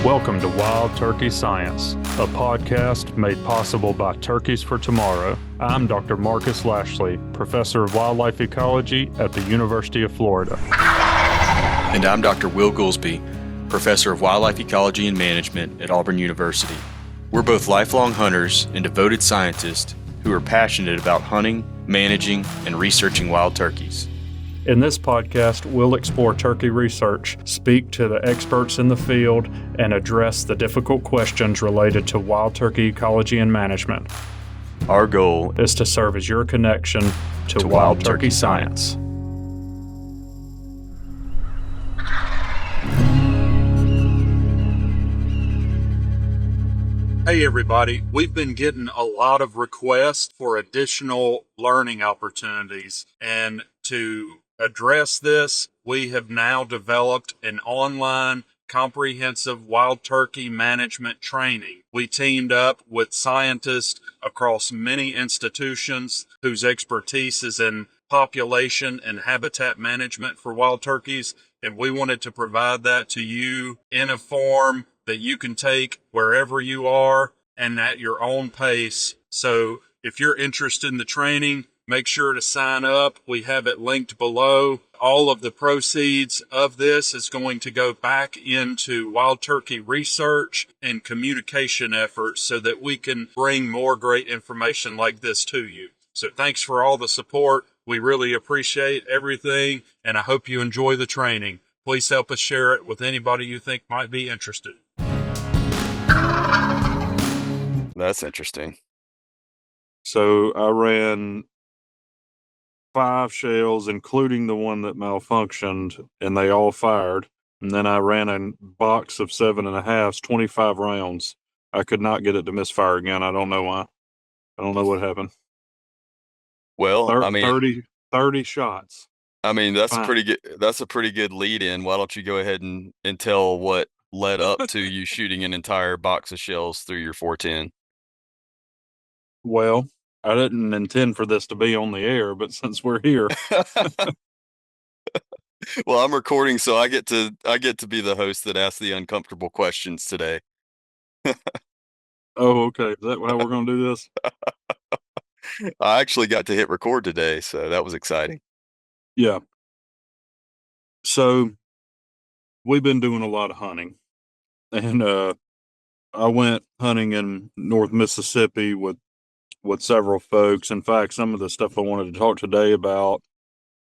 Welcome to Wild Turkey Science, a podcast made possible by Turkeys for Tomorrow. I'm Dr. Marcus Lashley, Professor of Wildlife Ecology at the University of Florida. And I'm Dr. Will Goolsby, Professor of Wildlife Ecology and Management at Auburn University. We're both lifelong hunters and devoted scientists who are passionate about hunting, managing, and researching wild turkeys. In this podcast, we'll explore turkey research, speak to the experts in the field, and address the difficult questions related to wild turkey ecology and management. Our goal is to serve as your connection to wild turkey science. Hey everybody, we've been getting a lot of requests for additional learning opportunities, and to address this, we have now developed an online comprehensive wild turkey management training. We teamed up with scientists across many institutions whose expertise is in population and habitat management for wild turkeys, and we wanted to provide that to you in a form that you can take wherever you are and at your own pace. So if you're interested in the training, make sure to sign up. We have it linked below. All of the proceeds of this is going to go back into wild turkey research and communication efforts so that we can bring more great information like this to you. So thanks for all the support. We really appreciate everything, and I hope you enjoy the training. Please help us share it with anybody you think might be interested. That's interesting. So I ran 5 shells, including the one that malfunctioned, and they all fired. And then I ran a box of 7.5s, 25 rounds. I could not get it to misfire again. I don't know why. I don't know what happened. Well, 30 shots. I mean, that's a pretty good. That's a pretty good lead in. Why don't you go ahead and tell what led up to you shooting an entire box of shells through your 410? Well, I didn't intend for this to be on the air, but since we're here. Well, I'm recording, so I get to be the host that asks the uncomfortable questions today. Oh, okay. Is that how we're going to do this? I actually got to hit record today, so that was exciting. Yeah. So we've been doing a lot of hunting, and I went hunting in North Mississippi with several folks. In fact, some of the stuff I wanted to talk today about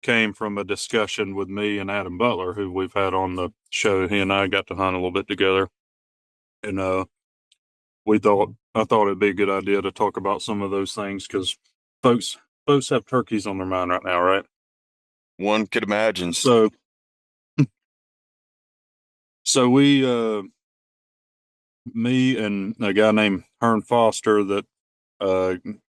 came from a discussion with me and Adam Butler, who we've had on the show. He and I got to hunt a little bit together, and I thought it'd be a good idea to talk about some of those things because folks have turkeys on their mind right now, right? One could imagine. So we, me and a guy named Hearn Foster that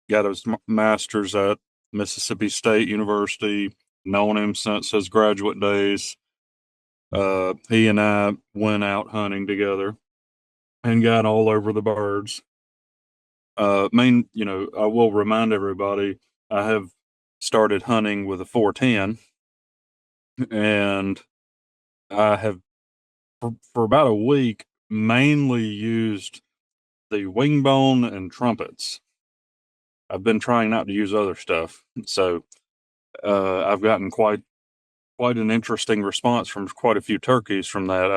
got his master's at Mississippi State University, known him since his graduate days. He and I went out hunting together and got all over the birds. I will remind everybody, I have started hunting with a 410, and I have for about a week mainly used the wing bone and trumpets. I've been trying not to use other stuff, so I've gotten quite an interesting response from quite a few turkeys from that.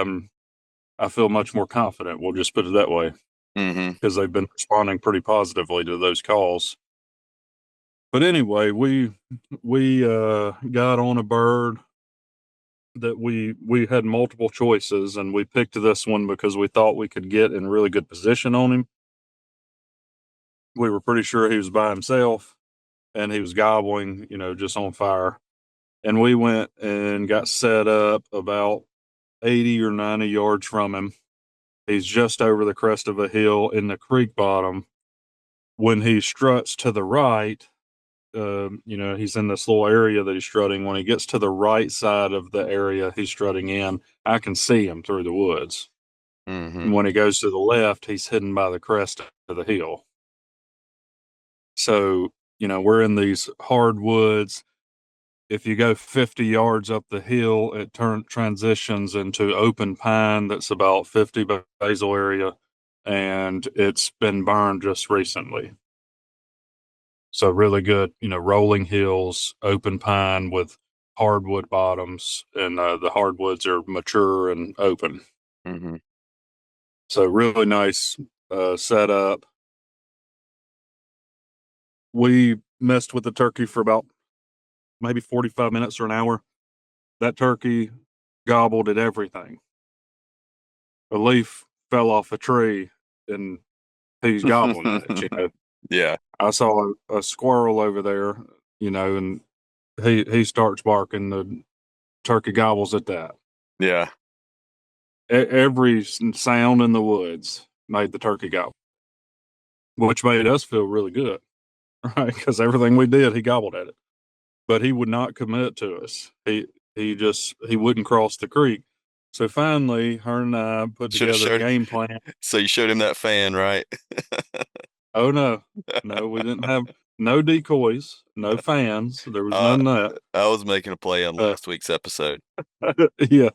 I feel much more confident. We'll just put it that way, because they've been responding pretty positively to those calls. But anyway, we got on a bird that we had multiple choices, and we picked this one because we thought we could get in really good position on him. We were pretty sure he was by himself, and he was gobbling, just on fire. And we went and got set up about 80 or 90 yards from him. He's just over the crest of a hill in the creek bottom. When he struts to the right, he's in this little area that he's strutting. When he gets to the right side of the area he's strutting in, I can see him through the woods. And when he goes to the left, he's hidden by the crest of the hill. So, we're in these hardwoods. if you go 50 yards up the hill, it transitions into open pine that's about 50 basal area, and it's been burned just recently. So really good, rolling hills, open pine with hardwood bottoms, and the hardwoods are mature and open. Mm-hmm. So really nice setup. We messed with the turkey for about maybe 45 minutes or an hour. That turkey gobbled at everything. A leaf fell off a tree and he's gobbling at it. Yeah. I saw a squirrel over there, and he starts barking. The turkey gobbles at that. Yeah. Every sound in the woods made the turkey gobble, which made us feel really good, right? Because everything we did, he gobbled at it. But he would not commit to us. He wouldn't cross the creek. So finally, her and I put Should have together a showed. game plan. So you showed him that fan, right? Oh no, we didn't have no decoys, no fans. There was none of I was making a play on that. last week's episode. Yeah.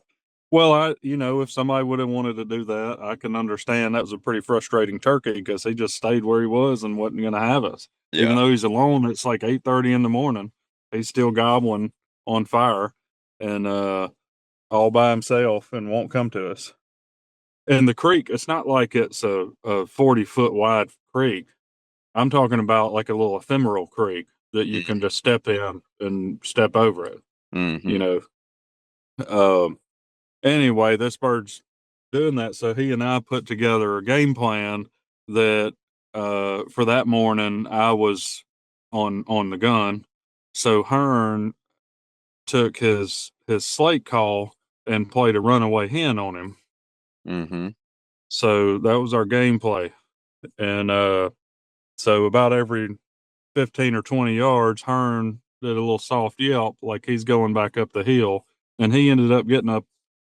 Well, if somebody would have wanted to do that, I can understand. That was a pretty frustrating turkey because he just stayed where he was and wasn't going to have us. Even Yeah. though he's alone, it's like 8:30 in the morning. He's still gobbling on fire and all by himself and won't come to us. And the creek, it's not like it's a 40-foot wide creek. I'm talking about like a little ephemeral creek that you can just step in and step over it. Mm-hmm. Anyway, this bird's doing that. So he and I put together a game plan that for that morning I was on the gun. So Hearn took his slate call and played a runaway hen on him. Mm-hmm. So that was our gameplay. And so about every 15 or 20 yards, Hearn did a little soft yelp like he's going back up the hill. And he ended up getting up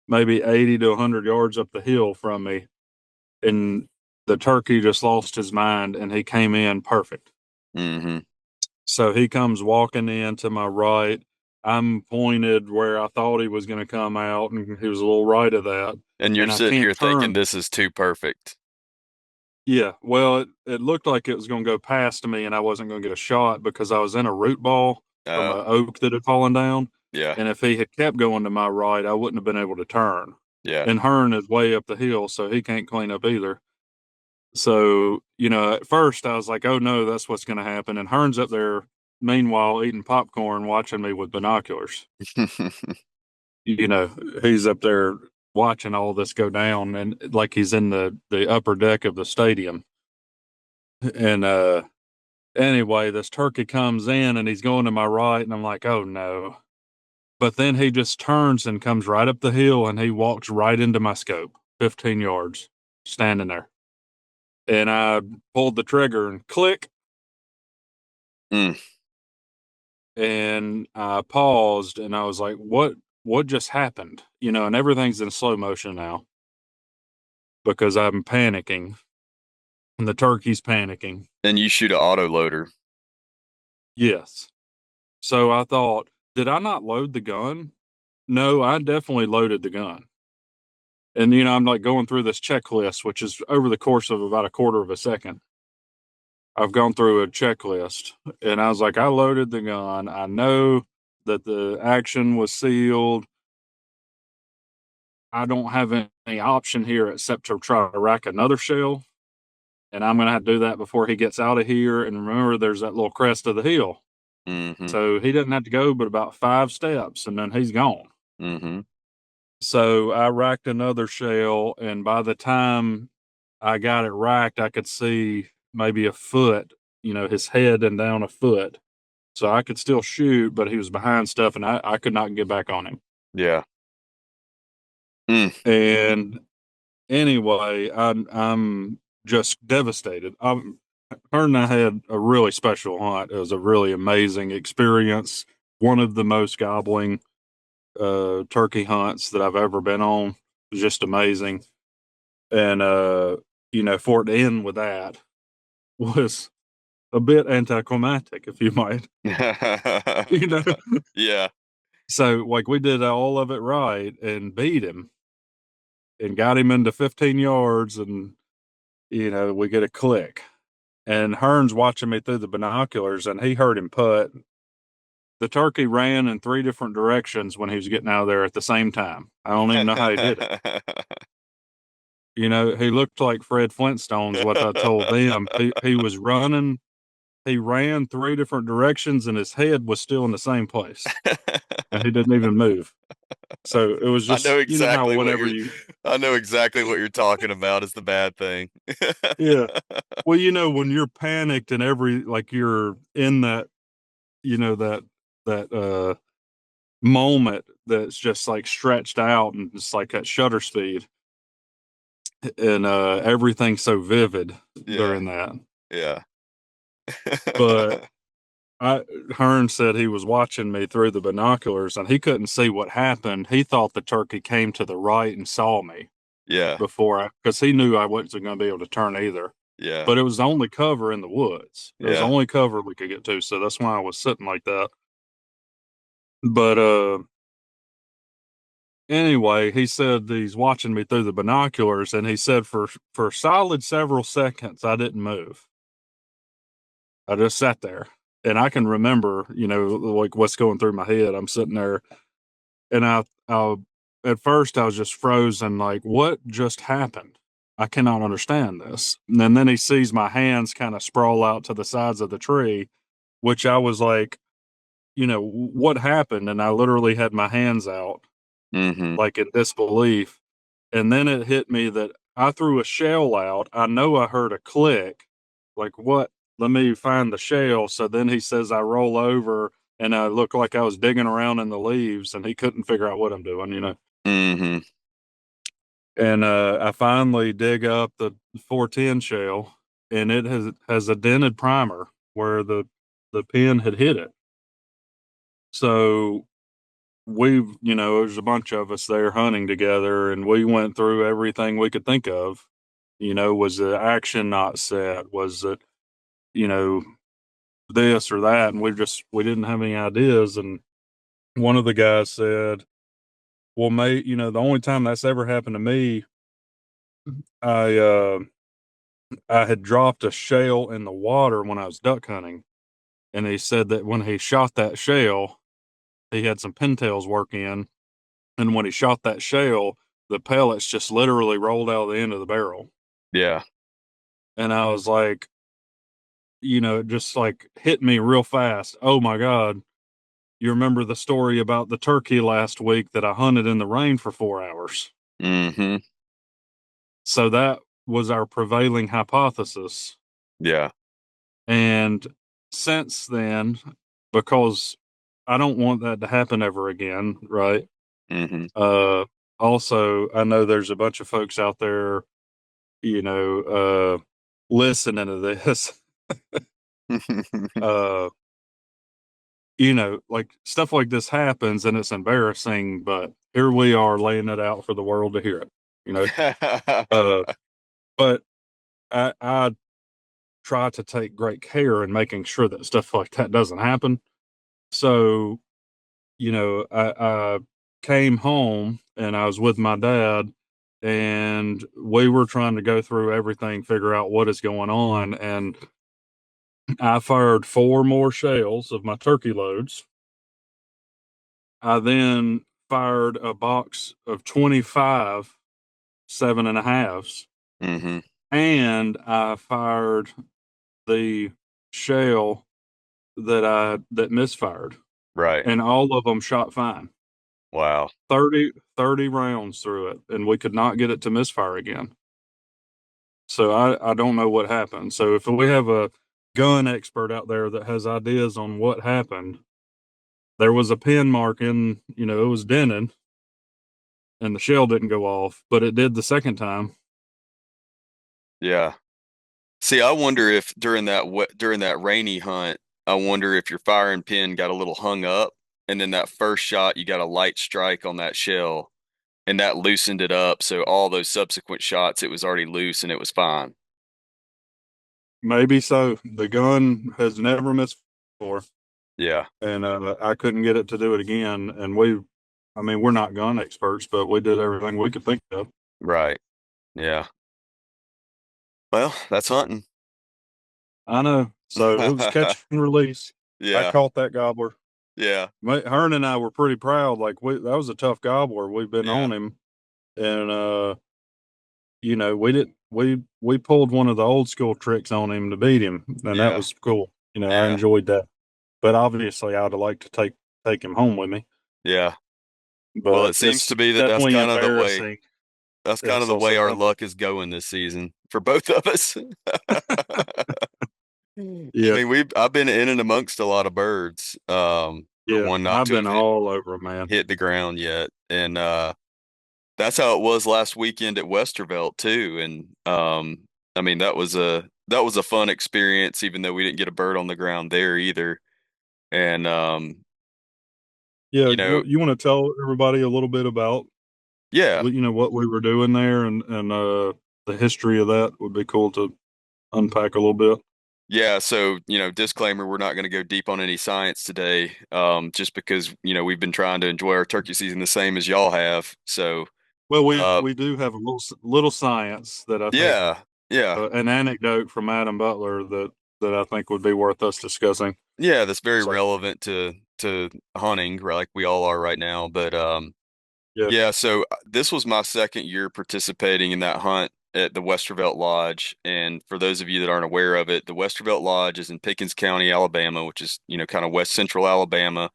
maybe 80 to 100 yards up the hill from me. And the turkey just lost his mind and he came in perfect. Mm-hmm. So he comes walking in to my right. I'm pointed where I thought he was going to come out, and he was a little right of that. And you're And I sitting can't here thinking turn. this is too perfect. Yeah, well, it looked like it was going to go past me, and I wasn't going to get a shot because I was in a root ball from Oh, an oak that had fallen down. yeah. And if he had kept going to my right, I wouldn't have been able to turn. Yeah. And Hearn is way up the hill, so he can't clean up either. So, at first I was like, oh no, that's what's going to happen. And Hearn's up there, meanwhile, eating popcorn, watching me with binoculars. He's up there watching all this go down and like he's in the upper deck of the stadium. And anyway, this turkey comes in and he's going to my right, and I'm like, oh no. But then he just turns and comes right up the hill and he walks right into my scope, 15 yards, standing there. And I pulled the trigger and click. Mm. And I paused and I was like, what just happened? And everything's in slow motion now because I'm panicking and the turkey's panicking. And you shoot an auto loader. Yes. So I thought, did I not load the gun? No, I definitely loaded the gun. And, I'm like going through this checklist, which is over the course of about a quarter of a second. I've gone through a checklist and I was like, I loaded the gun. I know that the action was sealed. I don't have any option here except to try to rack another shell. And I'm going to have to do that before he gets out of here. And remember, there's that little crest of the hill. Mm-hmm. So he doesn't have to go but about 5 steps and then he's gone. Mm-hmm. So I racked another shell. And by the time I got it racked, I could see maybe a foot, his head and down a foot. So I could still shoot, but he was behind stuff and I could not get back on him. Yeah. Mm. And anyway, I'm just devastated. Her and I had a really special hunt. It was a really amazing experience. One of the most gobbling turkey hunts that I've ever been on. It was just amazing. And for it to end with that was a bit anticlimactic, if you might. Yeah. So like we did all of it right and beat him and got him into 15 yards, and we get a click. And Hearn's watching me through the binoculars, and he heard him putt. The turkey ran in 3 different directions when he was getting out of there at the same time. I don't even know how he did it. He looked like Fred Flintstone's what I told them. He was running. He ran 3 different directions, and his head was still in the same place, and he didn't even move. So it was I just, know how exactly whenever you, I know exactly what you're talking about is the bad thing. yeah. Well, when you're panicked and like you're in that, that moment that's just like stretched out and it's like at shutter speed, and everything's so vivid Yeah. during that. Yeah. But Hearn said he was watching me through the binoculars and he couldn't see what happened. He thought the turkey came to the right and saw me Yeah. because he knew I wasn't going to be able to turn either. Yeah. But it was the only cover in the woods. It was the Yeah. only cover we could get to, so that's why I was sitting like that. But anyway, he said he's watching me through the binoculars, and he said for solid several seconds I didn't move. I just sat there, and I can remember, like what's going through my head. I'm sitting there, and I at first I was just frozen, like what just happened? I cannot understand this. And then he sees my hands kind of sprawl out to the sides of the tree, which I was like, what happened? And I literally had my hands out, Mm-hmm. like in disbelief. And then it hit me that I threw a shell out. I know I heard a click. Like, what? Let me find the shell. So then he says I roll over and I look like I was digging around in the leaves, and he couldn't figure out what I'm doing. Mm-hmm. And I finally dig up the 410 shell, and it has a dented primer where the pin had hit it. So there's a bunch of us there hunting together, and we went through everything we could think of. Was the action not set? Was it, you know, this or that? And we didn't have any ideas. And one of the guys said, well, mate, the only time that's ever happened to me, I, uh, I had dropped a shell in the water when I was duck hunting. And he said that when he shot that shell, he had some pintails work in. And when he shot that shell, the pellets just literally rolled out of the end of the barrel. Yeah. And I was like, it just like hit me real fast. Oh my God. You remember the story about the turkey last week that I hunted in the rain for 4 hours? Mm-hmm. So that was our prevailing hypothesis. Yeah. And since then, because I don't want that to happen ever again, right? Mm-hmm. Uh, Also, I know there's a bunch of folks out there, you know, uh, listening to this. uh, like stuff like this happens and it's embarrassing, but here we are laying it out for the world to hear it, you know. Uh, but I try to take great care in making sure that stuff like that doesn't happen. So, I came home and I was with my dad, and we were trying to go through everything, figure out what is going on. And I fired 4 more shells of my turkey loads. I then fired a box of 25 7.5s, Mm-hmm. and I fired the shell that misfired, Right. and all of them shot fine. Wow. 30 rounds through it, and we could not get it to misfire again. So I don't know what happened. So if we have a gun expert out there that has ideas on what happened, there was a pin mark in, it was dented, and the shell didn't go off, but it did the second time. Yeah. See, I wonder if during that rainy hunt, I wonder if your firing pin got a little hung up, and then that first shot you got a light strike on that shell, and that loosened it up. So all those subsequent shots, it was already loose and it was fine. Maybe so. The gun has never missed before. Yeah. and I couldn't get it to do it again. And I mean, we're not gun experts, but we did everything we could think of. Right. Yeah. Well, that's hunting. I know. So it was catch and release. I Yeah. caught that gobbler. Yeah. Hearn and I were pretty proud. Like that was a tough gobbler. We've been Yeah. on him, and we pulled one of the old school tricks on him to beat him, and that Yeah. was cool. I Yeah. enjoyed that. But obviously, I'd have liked to take him home with me. Yeah. Well, But it seems it's to be that definitely embarrassing. that's kind of It's the way also our funny. luck is going this season for both of us. I Yeah, mean, I've been in and amongst a lot of birds. For yeah. one not I've to been have all over 'em, man. hit the ground yet. And that's how it was last weekend at Westervelt too. And I mean that was a fun experience, even though we didn't get a bird on the ground there either. And Yeah, you know, you want to tell everybody a little bit about yeah. what we were doing there, and the history of that would be cool to unpack a little bit. Yeah, so, disclaimer, we're not going to go deep on any science today, just because, we've been trying to enjoy our turkey season the same as y'all have. So, Well, uh, we do have a little science that I think yeah, yeah, an anecdote from Adam Butler that I think would be worth us discussing. yeah, that's very So relevant to hunting, right, like we all are right now. But yeah, yeah, so this was my second year participating in that hunt at the Westervelt Lodge. And for those of you that aren't aware of it, the Westervelt Lodge is in Pickens County, Alabama, which is, kind of west central Alabama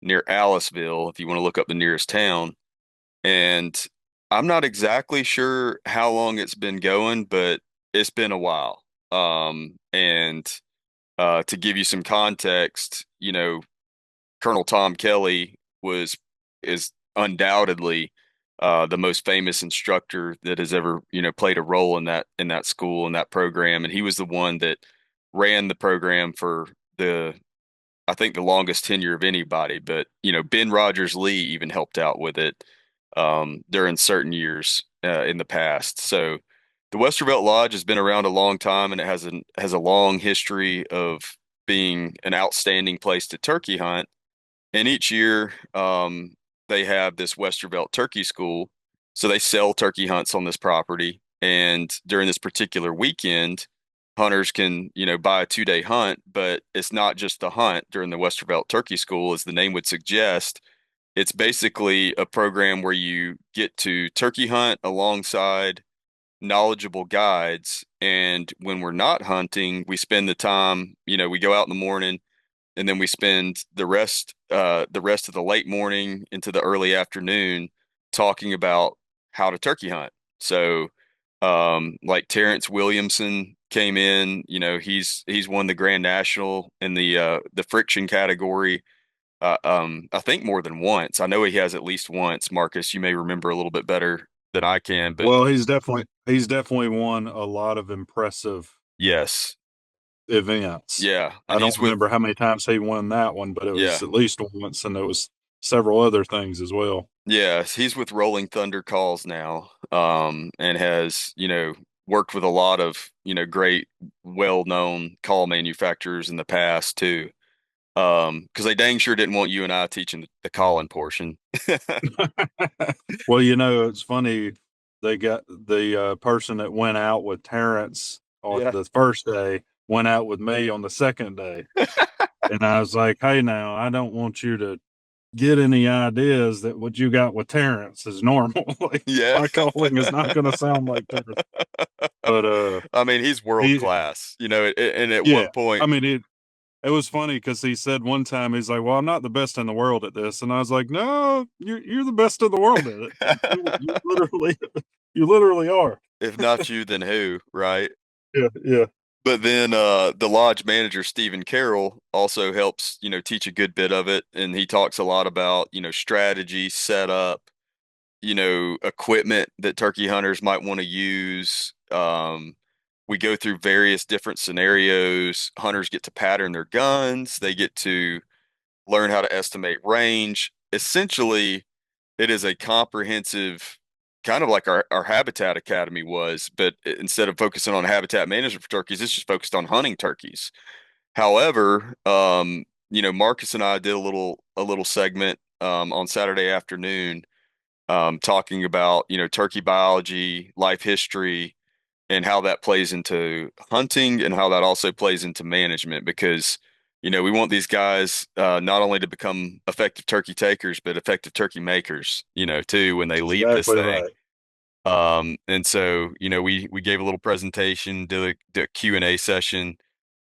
near Aliceville, if you want to look up the nearest town. And I'm not exactly sure how long it's been going, but it's been a while. And to give you some context, Colonel Tom Kelly is undoubtedly the most famous instructor that has ever, played a role in that school and that program. And he was the one that ran the program for the I think the longest tenure of anybody, but Ben Rogers Lee even helped out with it during certain years in the past. So the Westervelt Lodge has been around a long time, and it has a long history of being an outstanding place to turkey hunt. And each year, they have this Westervelt Turkey School, so they sell turkey hunts on this property. And during this particular weekend, hunters can, buy a 2-day hunt, but it's not just the hunt during the Westervelt Turkey School, as the name would suggest. It's basically a program where you get to turkey hunt alongside knowledgeable guides. And when we're not hunting, we spend the time, we go out in the morning and then we spend the rest of the late morning into the early afternoon talking about how to turkey hunt. So like Terrence Williamson came in, he's won the Grand National in the friction category. I think more than once. I know he has at least once. Marcus, you may remember a little bit better than I can, but well, he's definitely won a lot of impressive yes, events. yeah, I and don't he's with remember how many times he won that one, but it yeah. was at least once, and there was several other things as well. Yeah, he's with Rolling Thunder Calls now, and has, worked with a lot of, great, well-known call manufacturers in the past too. Because they dang sure didn't want you and I teaching the calling portion. Well, it's funny. They got the person that went out with Terrence on Yeah. the first day went out with me on the second day. And I was like, hey, now, I don't want you to get any ideas that what you got with Terrence is normal. Like, Yeah. my calling is not going to sound like Terrence. But I mean, he's world he, class, and at yeah, one point, I mean, it was funny because he said one time, he's like, well, I'm not the best in the world at this. And I was like, no, you're the best in the world at it. You literally, you literally are. if not you, then who, right? Yeah, yeah. But then the lodge manager, Stephen Carroll, also helps, teach a good bit of it. And he talks a lot about, strategy, setup, equipment that turkey hunters might want to use. We go through various different scenarios. Hunters get to pattern their guns, they get to learn how to estimate range. Essentially, it is a comprehensive, kind of like our Habitat Academy was, but instead of focusing on habitat management for turkeys, it's just focused on hunting turkeys. However, Marcus and I did a little segment on Saturday afternoon talking about, turkey biology, life history, and how that plays into hunting and how that also plays into management because, we want these guys not only to become effective turkey takers, but effective turkey makers, too, when they leave this Exactly thing. right. And so, we gave a little presentation, did a Q&A session,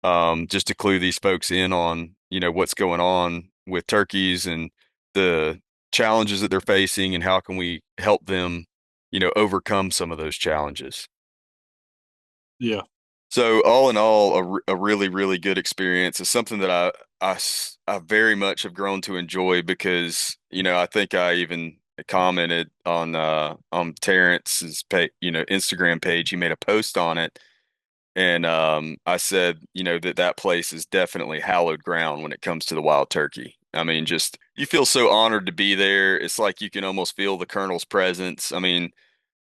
just to clue these folks in on, what's going on with turkeys and the challenges that they're facing and how can we help them, overcome some of those challenges. Yeah. So all in all, a really, really good experience. It's something that I very much have grown to enjoy because, I think I even commented on Terrence's Instagram page. He made a post on it. And I said, that place is definitely hallowed ground when it comes to the wild turkey. I mean, just you feel so honored to be there. It's like you can almost feel the colonel's presence. I mean,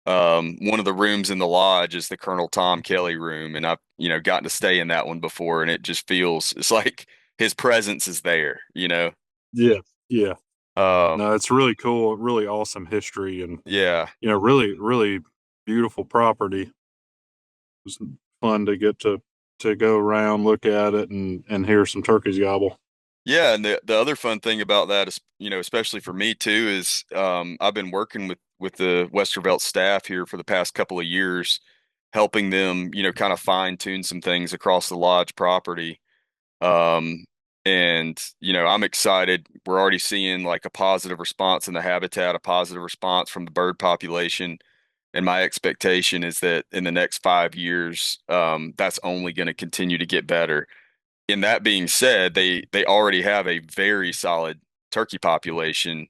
one of the rooms in the lodge is the Colonel Tom Kelly room, and I've, gotten to stay in that one before, and it just feels it's like his presence is there. Yeah. Yeah. Um, No, it's really cool, really awesome history and, yeah. really, really beautiful property. It was fun to get to go around, look at it and hear some turkeys gobble. Yeah, and the other fun thing about that is, especially for me too, is I've been working with the Westervelt staff here for the past couple of years, helping them, kind of fine tune some things across the lodge property. Um, and I'm excited. We're already seeing like a positive response in the habitat, a positive response from the bird population. And my expectation is that in the next 5 years, that's only going to continue to get better. In that being said, they already have a very solid turkey population,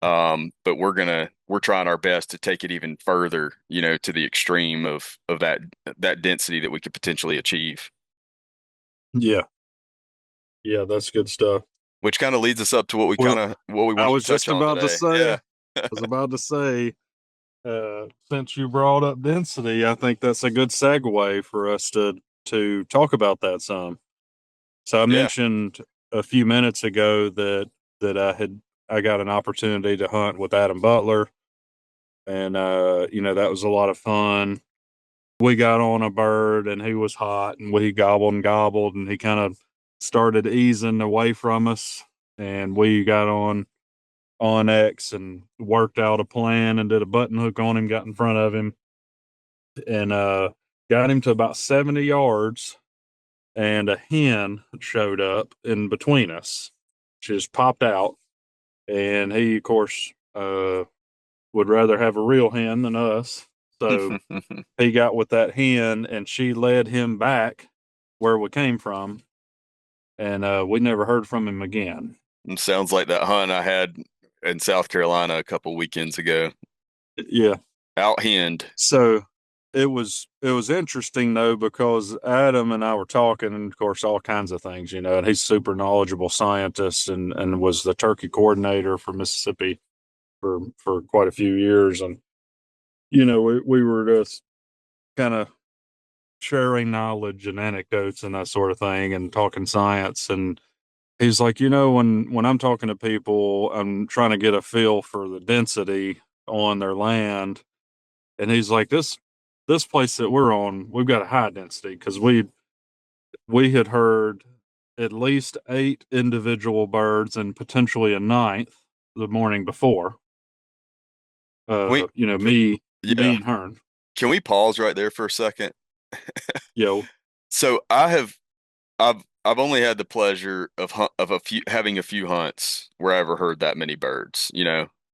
but we're trying our best to take it even further, to the extreme of that density that we could potentially achieve. Yeah. Yeah, that's good stuff. Which kind of leads us up to Well, what we I wanted to was touch just on about to today. say, Yeah, I was about to say, since you brought up density, I think that's a good segue for us to talk about that some. So I yeah. mentioned a few minutes ago that I got an opportunity to hunt with Adam Butler, and that was a lot of fun. We got on a bird, and he was hot, and we gobbled and gobbled, and he kind of started easing away from us, and we got on X and worked out a plan and did a button hook on him, got in front of him, and got him to about 70 yards. And a hen showed up in between us. She just popped out. And he, of course, would rather have a real hen than us. So he got with that hen and she led him back where we came from. And we never heard from him again. It sounds like that hunt I had in South Carolina a couple weekends ago. Yeah. Out henned. So it was interesting though because Adam and I were talking, and of course all kinds of things, and he's super knowledgeable scientist and was the turkey coordinator for Mississippi for quite a few years, and we were just kind of sharing knowledge and anecdotes and that sort of thing, and talking science, and he's like, when I'm talking to people, I'm trying to get a feel for the density on their land. And he's like, this place that we're on, we've got a high density because we had heard at least 8 individual birds and potentially a ninth the morning before. We, Me yeah. and Hearn. Can we pause right there for a second? Yo, So I've only had the pleasure of having a few hunts where I ever heard that many birds.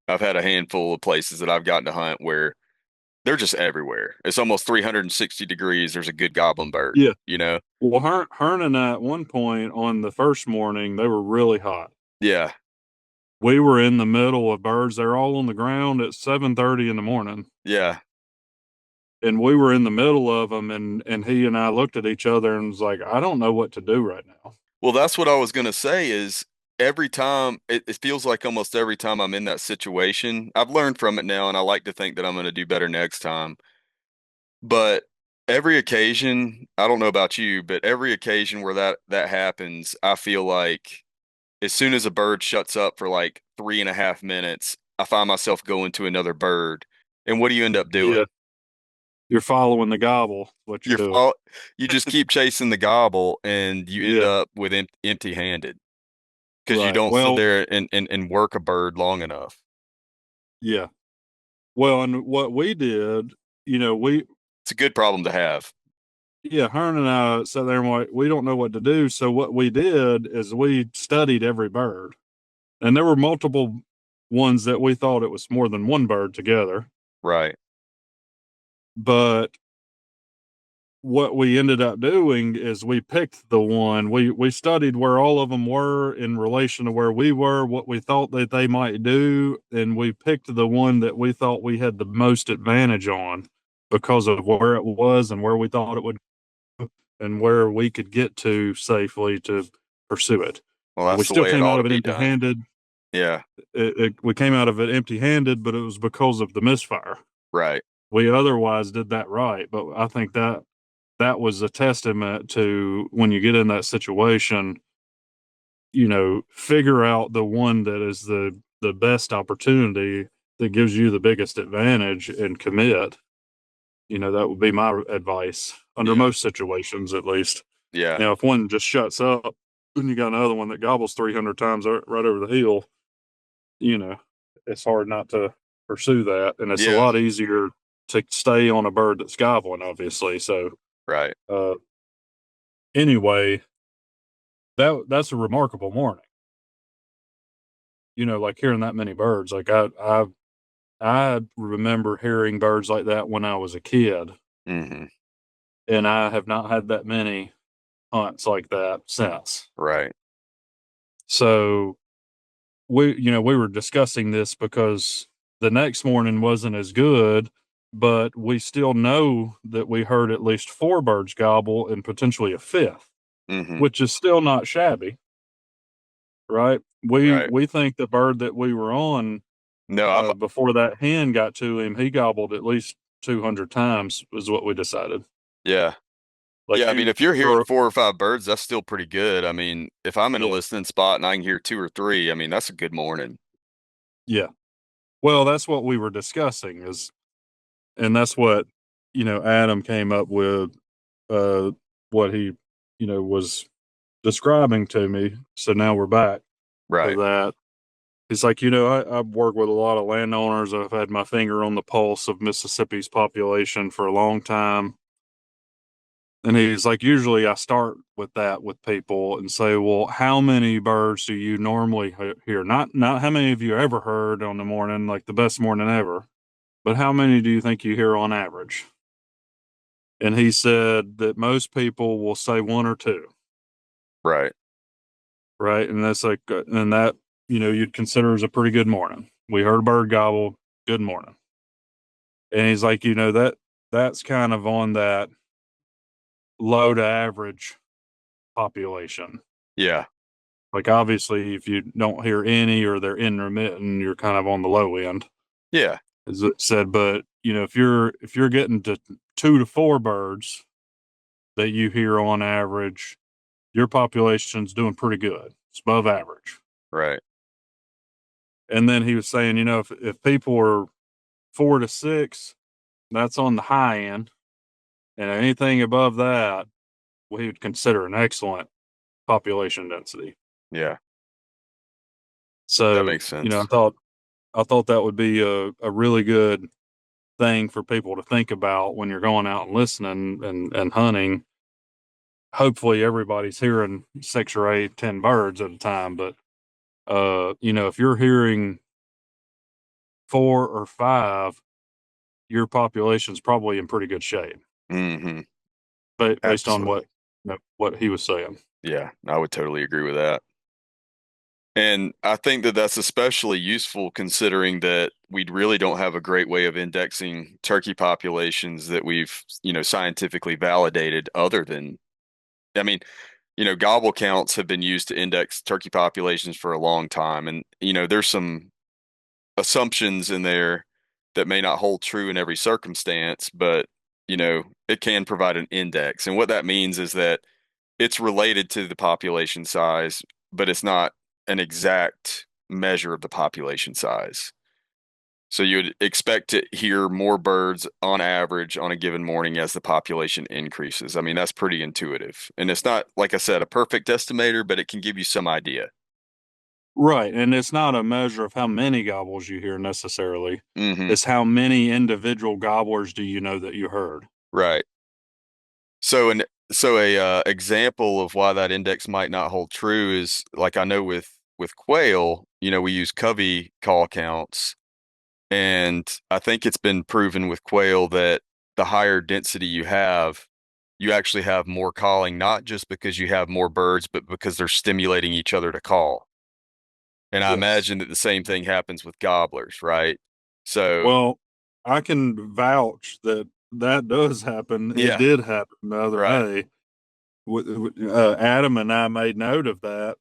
I've had a handful of places that I've gotten to hunt where they're just everywhere. It's almost 360 degrees. There's a good goblin bird, yeah. you know? Well, Hearn and I at one point on the first morning they were really hot. Yeah, We were in the middle of birds. They're all on the ground at 7:30 in the morning. yeah. And we were in the middle of them, and he and I looked at each other and was like, I don't know what to do right now. Well, that's what I was gonna say is every time it feels like almost every time I'm in that situation, I've learned from it now and I like to think that I'm gonna do better next time. But every occasion, I don't know about you, but every occasion where that happens, I feel like as soon as a bird shuts up for like 3.5 minutes, I find myself going to another bird. And what do you end up Yeah. doing? You're following the gobble, what you're You're doing. fall, you just keep chasing the gobble, and you end Yeah. up with empty-handed because you Right. don't sit Well, there and work a bird long enough. yeah. Well, and what we did, we, It's a good problem to have. yeah, Hearn and I sat there and we don't know what to do. So what we did is we studied every bird, and there were multiple ones that we thought it was more than one bird together. Right. But what we ended up doing is we picked the one we studied where all of them were in relation to where we were, what we thought that they might do, and we picked the one that we thought we had the most advantage on because of where it was and where we thought it would and where we could get to safely to pursue it. Well, We that's the still way it came ought out to of it be empty done. handed. Yeah. We came out of it empty handed, but it was because of the misfire. Right. We otherwise did that right, but I think that was a testament to when you get in that situation, figure out the one that is the best opportunity that gives you the biggest advantage and commit. That would be my advice under Yeah. most situations, at least. Yeah. Now, if one just shuts up and you got another one that gobbles 300 times right over the hill, you know, it's hard not to pursue that. And it's a Yeah. lot easier to stay on a bird that's gobbling, obviously. So, Right. uh, anyway, that's a remarkable morning. Like hearing that many birds. Like I remember hearing birds like that when I was a kid, Hmm. and I have not had that many hunts like that since. Right. So we were discussing this because the next morning wasn't as good, but we still know that we heard at least four birds gobble and potentially a fifth, Hmm. which is still not shabby, right? We Right. we think the bird that we were on No, I'm before that hen got to him, he gobbled at least 200 times, is what we decided. yeah. Like Yeah, I mean, if you're hearing for, 4 or 5 birds, that's still pretty good. I mean, if I'm in a yeah, listening spot and I can hear 2 or 3, I mean, that's a good morning. yeah. Well, that's what we were discussing and that's what, Adam came up with, uh, what he, was describing to me. So now we're back to Right. that. He's like, I've worked with a lot of landowners. I've had my finger on the pulse of Mississippi's population for a long time. And he's like, usually I start with that with people and say, well, how many birds do you normally hear? Not how many have you ever heard on the morning, like the best morning ever, but how many do you think you hear on average? And he said that most people will say one or two, Right. right? And that's like, and that, you'd consider as a pretty good morning. We heard a bird gobble, good morning. And he's like, that's kind of on that low to average population. Yeah. Like obviously, if you don't hear any or they're intermittent, you're kind of on the low end, Yeah. as it said. But if you're getting to 2 to 4 birds that you hear on average, your population's doing pretty good. It's above average. Right. And then he was saying, if people are 4 to 6, that's on the high end, and anything above that, we would consider an excellent population density. Yeah. That So, makes sense. I thought that would be a really good thing for people to think about when you're going out and listening and hunting. Hopefully everybody's hearing 6 or 8, 10 birds at a time, but if you're hearing 4 or 5, your population's probably in pretty good shape, Hmm. but based on Absolutely. what he was saying. Yeah, I would totally agree with that. And I think that that's especially useful considering that we really don't have a great way of indexing turkey populations that we've, scientifically validated other than, I mean, gobble counts have been used to index turkey populations for a long time. And, there's some assumptions in there that may not hold true in every circumstance, but, it can provide an index. And what that means is that it's related to the population size, but it's not an exact measure of the population size. So you would expect to hear more birds on average on a given morning as the population increases. I mean, that's pretty intuitive. And it's not, like I said, a perfect estimator, but it can give you some idea. Right. And it's not a measure of how many gobbles you hear necessarily. Hmm. It's how many individual gobblers do you know that you heard? Right. So an so a example of why that index might not hold true is like I know with quail, we use covey call counts, and I think it's been proven with quail that the higher density you have, you actually have more calling, not just because you have more birds, but because they're stimulating each other to call. And I Yes. imagine that the same thing happens with gobblers, right? So, Well, I can vouch that that does happen. It yeah, did happen the other right. day. Adam and I made note of that.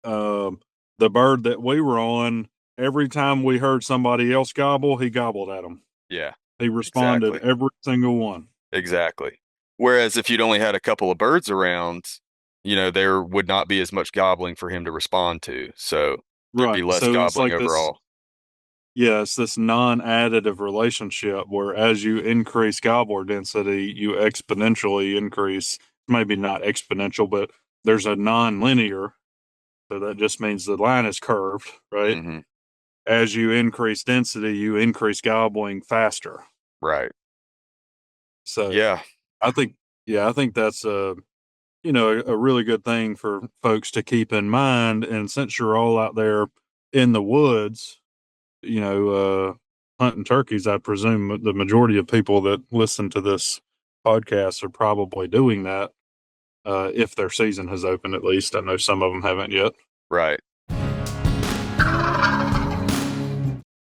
Um, the bird that we were on, every time we heard somebody else gobble, he gobbled at them. Yeah, He responded exactly. every single one. Exactly. Whereas if you'd only had a couple of birds around, there would not be as much gobbling for him to respond to. So there'd be Right. less So it's gobbling like this, overall. yeah, it's this non-additive relationship where as you increase gobbler density, you exponentially increase, maybe not exponential, but there's a non-linear. So that just means the line is curved, right? Hmm. As you increase density, you increase gobbling faster. Right. So Yeah. I think, yeah, I think that's a really good thing for folks to keep in mind. And since you're all out there in the woods, hunting turkeys, I presume the majority of people that listen to this podcast are probably doing that. If their season has opened, at least. I know some of them haven't yet. Right.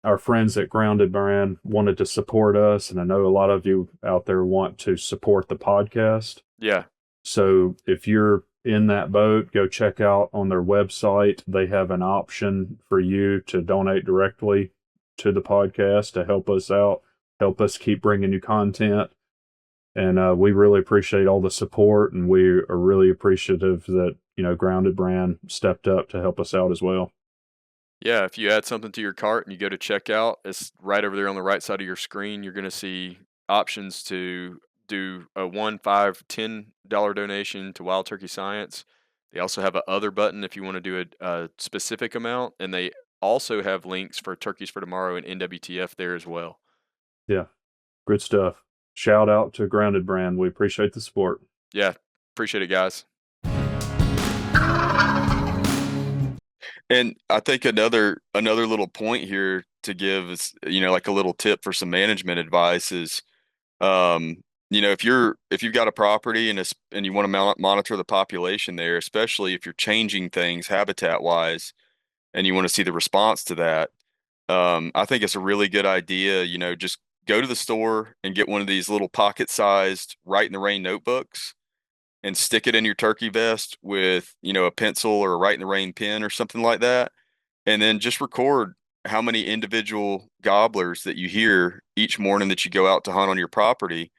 Our friends at Grounded Brand wanted to support us, and I know a lot of you out there want to support the podcast. Yeah. So if you're in that boat, go check out on their website. They have an option for you to donate directly to the podcast to help us out, help us keep bringing you content. And we really appreciate all the support, and we are really appreciative that Grounded Brand stepped up to help us out as well. Yeah. If you add something to your cart and you go to checkout, it's right over there on the right side of your screen. You're going to see options to do a one, five, $10 donation to Wild Turkey Science. They also have a other button if you want to do a specific amount, and they also have links for Turkeys for Tomorrow and NWTF there as well. Yeah, good stuff. Shout out to Grounded Brand. We appreciate the support. Yeah, appreciate it, guys. And I think another little point here to give is, like a little tip for some management advice is, if you've got a property and you want to monitor the population there, especially if you're changing things habitat wise and you want to see the response to that, I think it's a really good idea, just go to the store and get one of these little pocket-sized write in the rain notebooks and stick it in your turkey vest with, a pencil or a write in the rain pen or something like that. And then just record how many individual gobblers that you hear each morning that you go out to hunt on your property.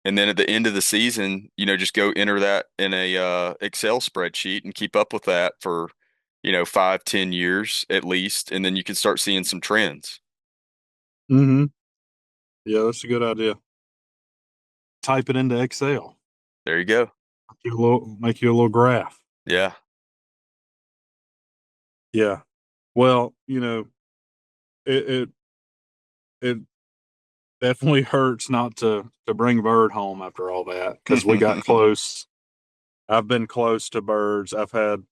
And then at the end of the season, just go enter that in a Excel spreadsheet and keep up with that for, 5, 10 years at least. And then you can start seeing some trends. Mm-hmm. Yeah, that's a good idea. Type it into Excel. There you go. Make you a little graph. Yeah. Yeah. Well, it it it definitely hurts not to bring bird home after all that because we got close. I've been close to birds. I've had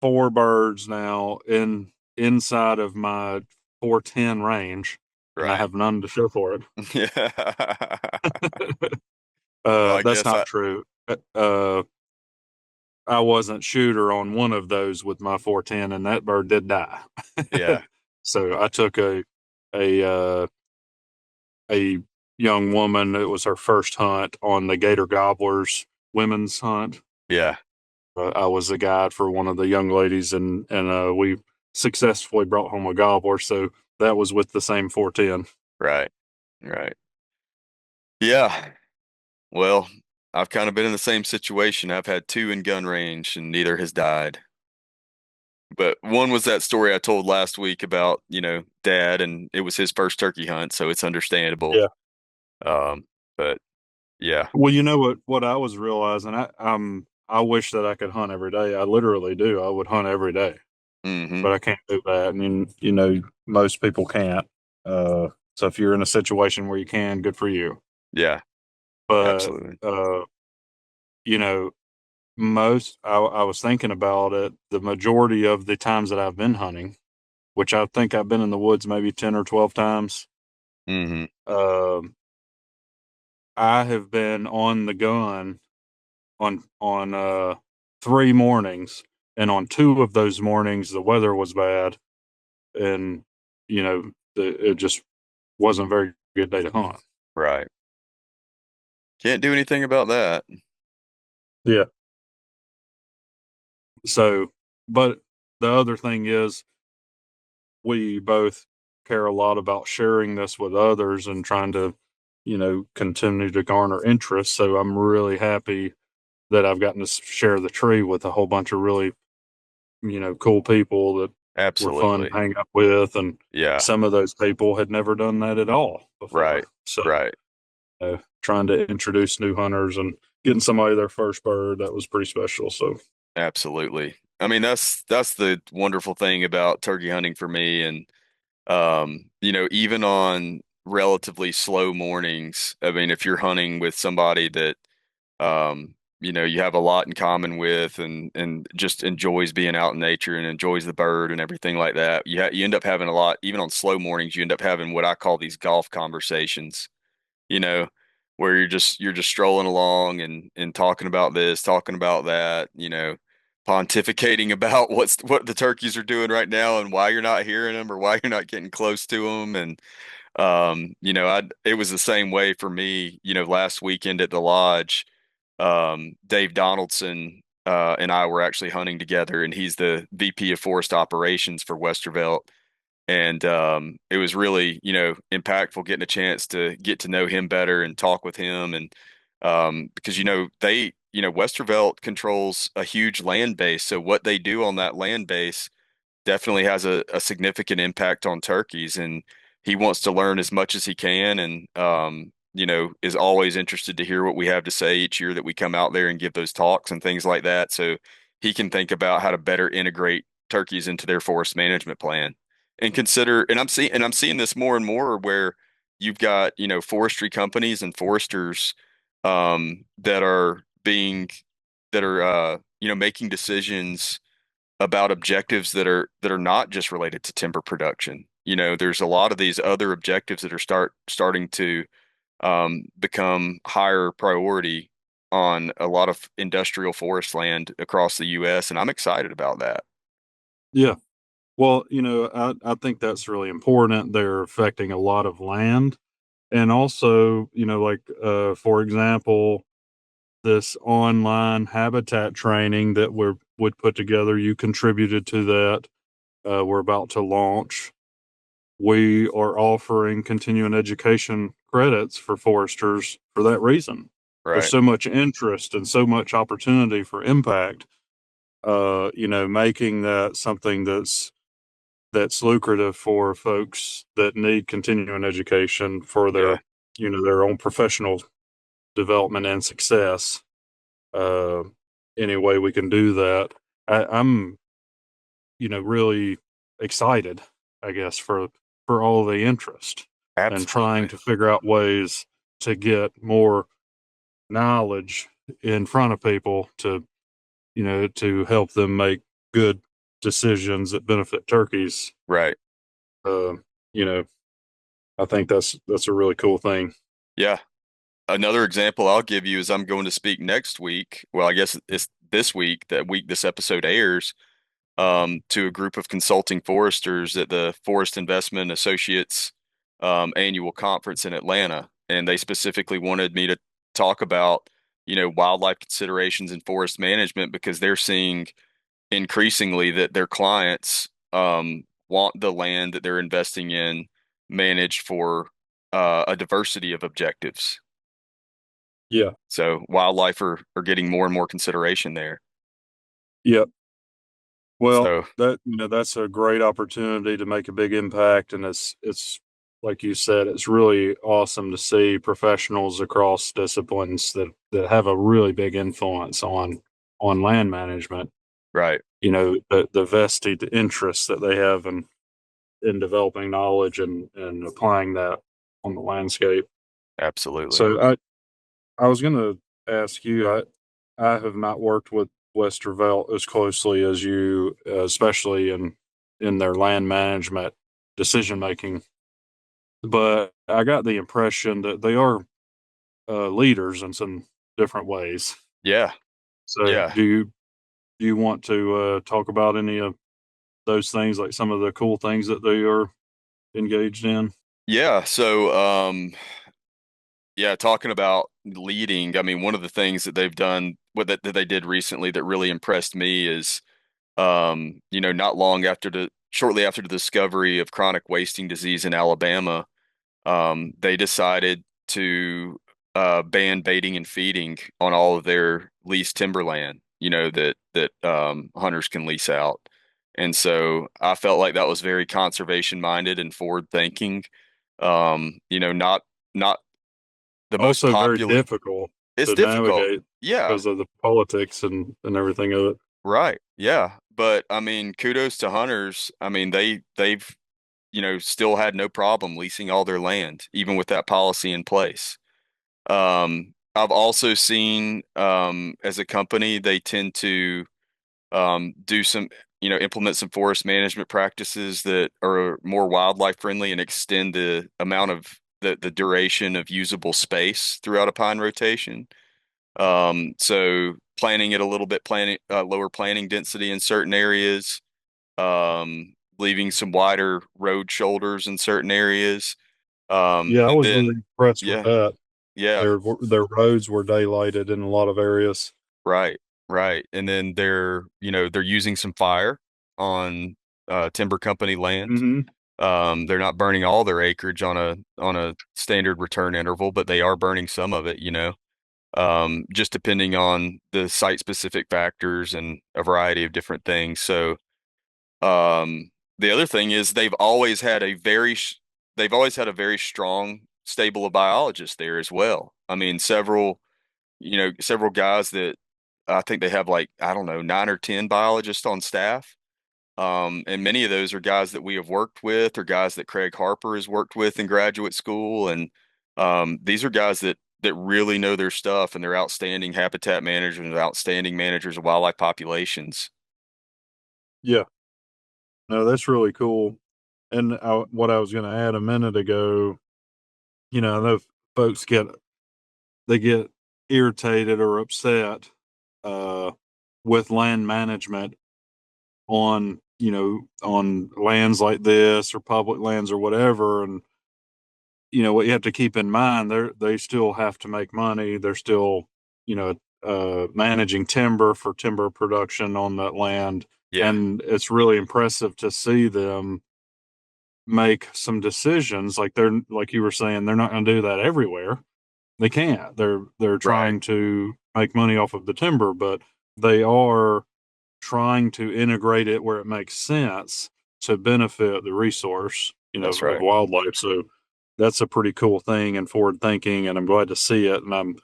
four birds now inside of my 410 range, and I Right. have none to show for it. Yeah. Well, I That's guess not true. I wasn't shooter on one of those with my 410, and that bird did die. yeah. So I took a young woman. It was her first hunt on the Gator Gobblers women's hunt. Yeah. I was the guide for one of the young ladies, and we successfully brought home a gobbler. So that was with the same 410. Right. Right. Yeah. Well, I've kind of been in the same situation. I've had two in gun range and neither has died. But one was that story I told last week about, dad, and it was his first turkey hunt, so it's understandable. Yeah. Um, but yeah. Well, you know what I was realizing, I wish that I could hunt every day. I literally do. I would hunt every day, Hmm. but I can't do that. And most people can't. So if you're in a situation where you can, good for you. Yeah, But absolutely. you know, I was thinking about it. The majority of the times that I've been hunting, which I think I've been in the woods maybe 10 or 12 times. Hmm. Um, I have been on the gun on 3 mornings, and on two of those mornings the weather was bad, and it just wasn't a very good day to hunt. Right. Can't do anything about that. Yeah. So, but the other thing is, we both care a lot about sharing this with others and trying to, continue to garner interest. So I'm really happy that I've gotten to share the tree with a whole bunch of really, cool people that were fun Absolutely. to hang out with. And Yeah. some of those people had never done that at all before. Right. So, Right. trying to introduce new hunters and getting somebody their first bird, that was pretty special. So, Absolutely. I mean, that's the wonderful thing about turkey hunting for me. And even on relatively slow mornings, I mean, if you're hunting with somebody that you have a lot in common with and just enjoys being out in nature and enjoys the bird and everything like that, you end up having a lot, even on slow mornings, you end up having what I call these golf conversations, you know, where you're just strolling along and talking about this, talking about that, pontificating about what the turkeys are doing right now and why you're not hearing them or why you're not getting close to them. And it was the same way for me, last weekend at the lodge. Dave Donaldson and I were actually hunting together, and he's the VP of Forest Operations for Westervelt. And it was really, impactful getting a chance to get to know him better and talk with him. And because, Westervelt controls a huge land base. So what they do on that land base definitely has a significant impact on turkeys. And he wants to learn as much as he can and, is always interested to hear what we have to say each year that we come out there and give those talks and things like that. So he can think about how to better integrate turkeys into their forest management plan and consider, and I'm seeing this more and more where you've got, forestry companies and foresters that are making decisions about objectives that are not just related to timber production. There's a lot of these other objectives that are starting to become higher priority on a lot of industrial forest land across the U.S., and I'm excited about that. yeah. Well, I think that's really important. They're affecting a lot of land. And also, for example, this online habitat training that would put together, you contributed to that. We're about to launch. We are offering continuing education credits for foresters for that reason. There's Right. so much interest and so much opportunity for impact. Making that something that's lucrative for folks that need continuing education for Yeah. their own professional development and success. Uh, any way we can do that, I'm really excited, I guess, for all the interest and trying Absolutely. to figure out ways to get more knowledge in front of people to help them make good decisions that benefit turkeys. Right. Uh, you know, I think that's a really cool thing. Yeah. Another example I'll give you is I'm going to speak next week. Well, I guess it's this week, that week this episode airs, to a group of consulting foresters at the Forest Investment Associates annual conference in Atlanta. And they specifically wanted me to talk about, wildlife considerations in forest management because they're seeing increasingly that their clients want the land that they're investing in managed for a diversity of objectives. Yeah. So wildlife are getting more and more consideration there. Yep. Well, So, that's a great opportunity to make a big impact, and it's like you said, it's really awesome to see professionals across disciplines that have a really big influence on land management. right. The vested interest that they have in developing knowledge and applying that on the landscape. Absolutely. So I was going to ask you, I have not worked with Westervelt as closely as you, especially in their land management decision making, but I got the impression that they are leaders in some different ways. Yeah. So Yeah. do you want to talk about any of those things, like some of the cool things that they are engaged in? Yeah. So, yeah, talking about leading, I mean, one of the things that they've done that they did recently that really impressed me is, not long after shortly after the discovery of chronic wasting disease in Alabama, they decided to ban baiting and feeding on all of their leased timberland, that hunters can lease out. And so I felt like that was very conservation minded and forward thinking. Not the most Also very popular. difficult It's to difficult. navigate Yeah, because of the politics and everything of it. right. Yeah. But I mean, kudos to hunters. I mean, they've, still had no problem leasing all their land, even with that policy in place. I've also seen, as a company, they tend to do some, implement some forest management practices that are more wildlife friendly and extend the amount of the duration of usable space throughout a pine rotation. So planning it a little bit, planning lower planting density in certain areas, leaving some wider road shoulders in certain areas. Yeah, I And was then really impressed with yeah, that. yeah, Their roads were daylighted in a lot of areas. right, right. And then they're using some fire on timber company land. Hmm. They're not burning all their acreage on a standard return interval, but they are burning some of it. Just depending on the site specific factors and a variety of different things. So, the other thing is they've always had a very strong stable of biologists there as well. I mean, several guys that I think they have like, I don't know, 9 or 10 biologists on staff. And many of those are guys that we have worked with or guys that Craig Harper has worked with in graduate school. And these are guys that really know their stuff and they're outstanding habitat managers and outstanding managers of wildlife populations. Yeah, no, that's really cool. And what I was going to add a minute ago, I know folks get irritated or upset uh, with land management on lands like this or public lands or whatever. And what you have to keep in mind, they still have to make money. They're still, managing timber for timber production on that land. Yeah, And it's really impressive to see them make some decisions. Like you were saying, they're not going to do that everywhere. They can't. They're right. trying to make money off of the timber, but they are trying to integrate it where it makes sense to benefit the resource, That's of right. wildlife. So that's a pretty cool thing and forward thinking, and I'm glad to see it. And I'm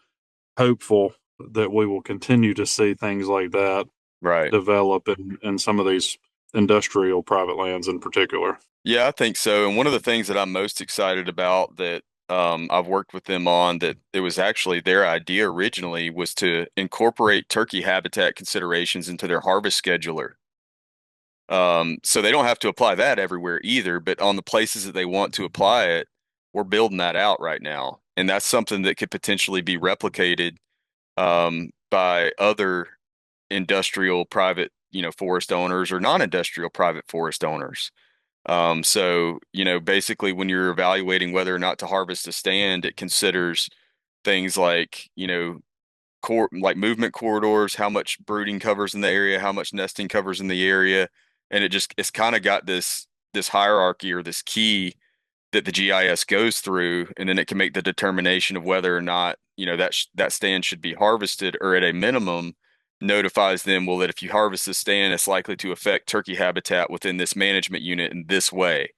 hopeful that we will continue to see things like that Right. develop in some of these industrial private lands in particular. Yeah, I think so. And one of the things that I'm most excited about that I've worked with them on that it was actually their idea originally was to incorporate turkey habitat considerations into their harvest scheduler. So they don't have to apply that everywhere either, but on the places that they want to apply it, we're building that out right now. And that's something that could potentially be replicated by other industrial private, forest owners or non-industrial private forest owners. So, basically when you're evaluating whether or not to harvest a stand, it considers things like, like movement corridors, how much brooding covers in the area, how much nesting covers in the area, and it's kind of got this hierarchy or this key that the GIS goes through, and then it can make the determination of whether or not that stand should be harvested or at a minimum notifies them, well, that if you harvest this stand, it's likely to affect turkey habitat within this management unit in this way.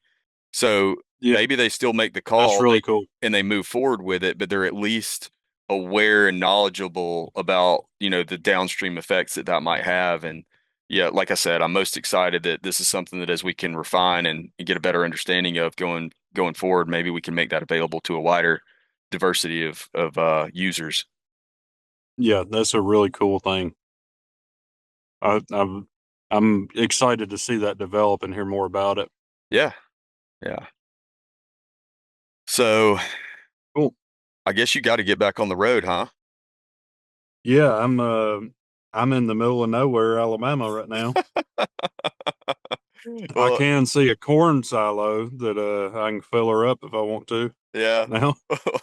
So Yeah, maybe they still make the that's call really cool. and they move forward with it, but they're at least aware and knowledgeable about, the downstream effects that might have. And yeah, like I said, I'm most excited that this is something that as we can refine and get a better understanding of going forward, maybe we can make that available to a wider diversity of users. Yeah, that's a really cool thing. I'm excited to see that develop and hear more about it. Yeah. Yeah. So Cool. I guess you got to get back on the road, huh? Yeah, I'm in the middle of nowhere, Alabama right now. I Well, can see a corn silo that I can fill her up if I want to yeah. now.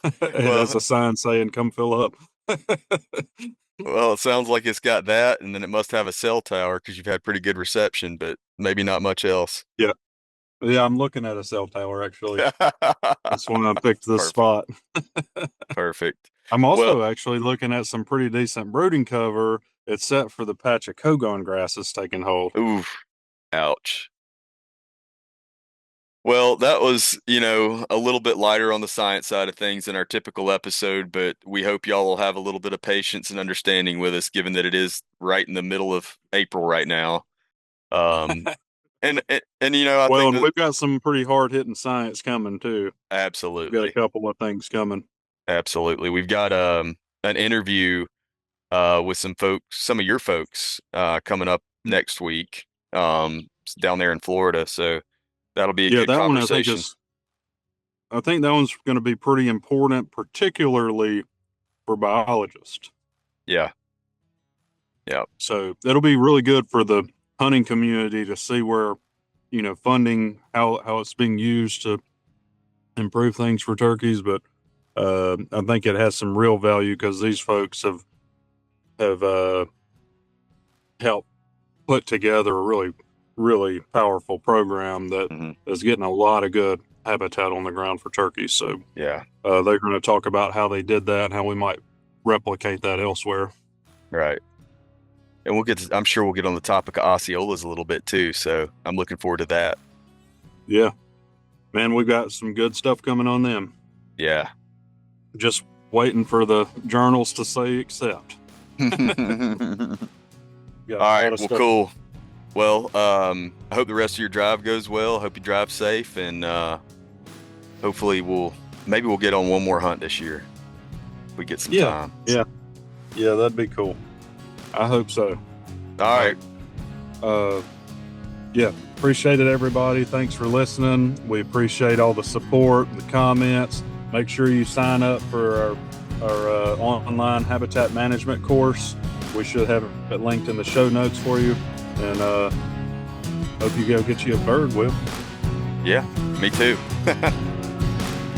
It has Well, a sign saying come fill up. well, it sounds like it's got that, and then it must have a cell tower because you've had pretty good reception, but maybe not much else. Yeah. Yeah, I'm looking at a cell tower actually. That's why I picked this Perfect. spot. Perfect. I'm Well, also actually looking at some pretty decent brooding cover. It's set for the patch of Kogon grasses taking hold. oof, ouch. Well, that was, a little bit lighter on the science side of things than our typical episode, but we hope y'all will have a little bit of patience and understanding with us, given that it is right in the middle of April right now. Um, and I Well, think and that we've got some pretty hard hitting science coming too. We've got a absolutely, couple of things coming. absolutely, we've got an interview with some of your folks coming up next week down there in Florida, so that'll be a Yeah, good that one conversation. I think that one's going to be pretty important, particularly for biologists. Yeah, yeah, So it'll be really good for the hunting community to see where, funding, how it's being used to improve things for turkeys. But I think it has some real value because these folks have helped put together a really, really powerful program that hmm is getting a lot of good habitat on the ground for turkeys. So yeah, they're going to talk about how they did that and how we might replicate that elsewhere. right. And I'm sure we'll get on the topic of Osceolas a little bit too. So I'm looking forward to that. Yeah, man, we've got some good stuff coming on them. Yeah. Just waiting for the journals to say accept. All Got a right. lot of Well, stuff. cool. Well, I hope the rest of your drive goes well. Hope you drive safe, and hopefully maybe we'll get on one more hunt this year. If we get some time. Yeah, that'd be cool. I hope so. All right. Yeah, appreciate it, everybody. Thanks for listening. We appreciate all the support, the comments. Make sure you sign up for our online habitat management course. We should have it linked in the show notes for you. And hope you go get you a bird, Will. Yeah, me too.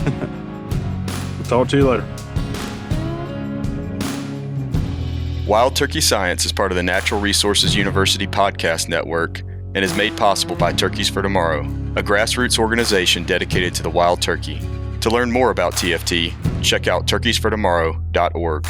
We'll talk to you later. Wild Turkey Science is part of the Natural Resources University podcast network and is made possible by Turkeys for Tomorrow, a grassroots organization dedicated to the wild turkey. To learn more about TFT, check out turkeysfortomorrow.org.